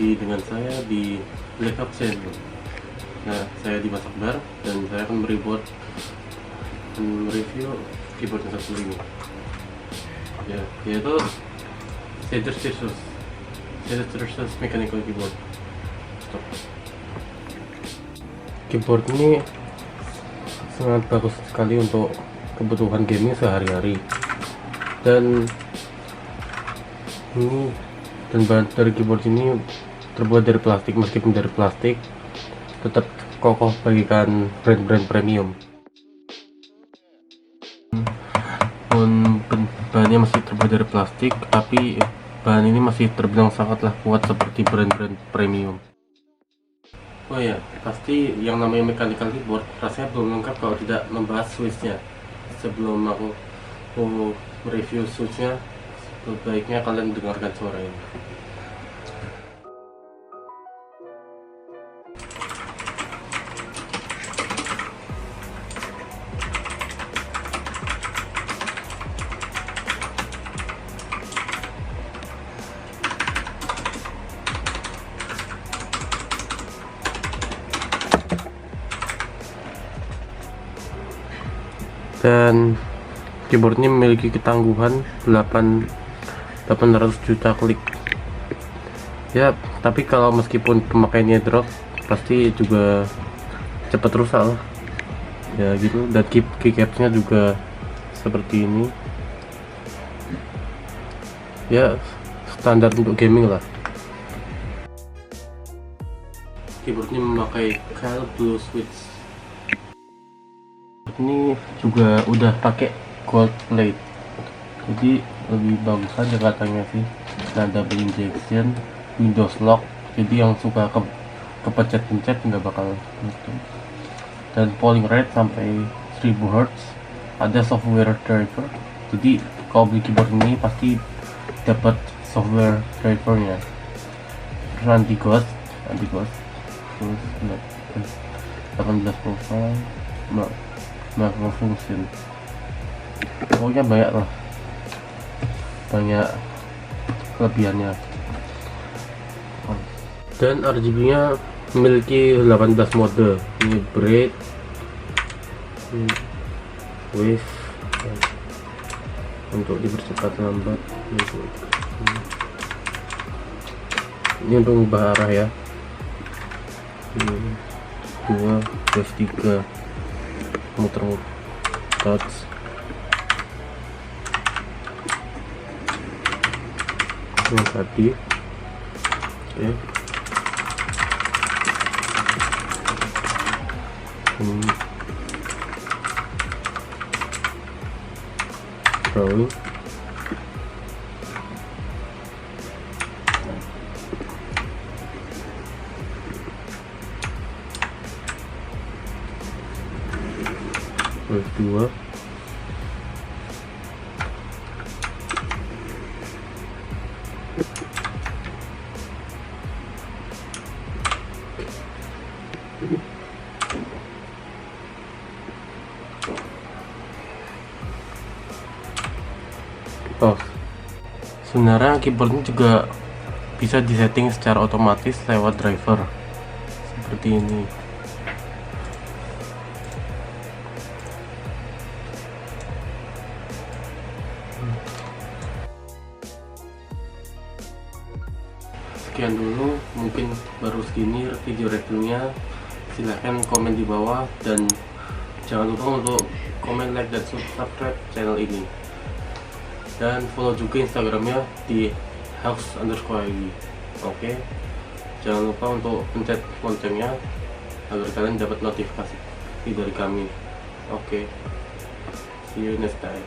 lagi dengan saya di Blackout Channel. Nah, saya Dimas Akbar dan saya akan mereview keyboard yang satu ini. Ya, yaitu Cedar Versus Mechanical Keyboard. Stop. Keyboard ini sangat bagus sekali untuk kebutuhan gaming sehari-hari, dan bahan dari keyboard ini terbuat dari plastik. Meskipun dari plastik, tetap kokoh bagikan brand-brand premium. Bahannya masih terbuat dari plastik, tapi bahan ini masih terbilang sangatlah kuat seperti brand-brand premium. Oh ya, pasti yang namanya mechanical keyboard rasanya belum lengkap kalau tidak membahas switchnya. Sebelum aku mereview switchnya, sebaiknya kalian dengarkan suara ini. Dan keyboard ini memiliki ketangguhan 800 juta klik ya, tapi kalau meskipun pemakaiannya drop pasti juga cepat rusak lah ya gitu. Dan keycapsnya juga seperti ini ya, standar untuk gaming lah. Keyboard ini memakai Kyle Blue Switch. Ini juga udah pakai gold plate, jadi lebih bagus aja katanya sih. Nah, double injection, Windows lock, jadi yang suka kepencet-pencet nggak bakal gitu. Dan polling rate sampai 1000 Hz. Ada software driver, jadi kalau beli keyboard ini pasti dapat software drivernya. Terus anti ghost, terus 18 profile, macro function, pokoknya banyak kelebihannya. Dan RGB nya memiliki 18 mode. Ini bright, wave untuk dipercepat lambat, ini untuk mengubah arah ya, 2 wave 3 muter touch. Yang tadi oke. Drawing, wave 2, sebenarnya keyboard ini juga bisa disetting secara otomatis lewat driver seperti ini. Sekian dulu, mungkin baru segini video reviewnya. Silahkan komen di bawah dan jangan lupa untuk komen, like, dan subscribe channel ini, dan follow juga Instagramnya di house_id. Oke, jangan lupa untuk pencet loncengnya agar kalian dapat notifikasi dari kami. Oke, see you next time.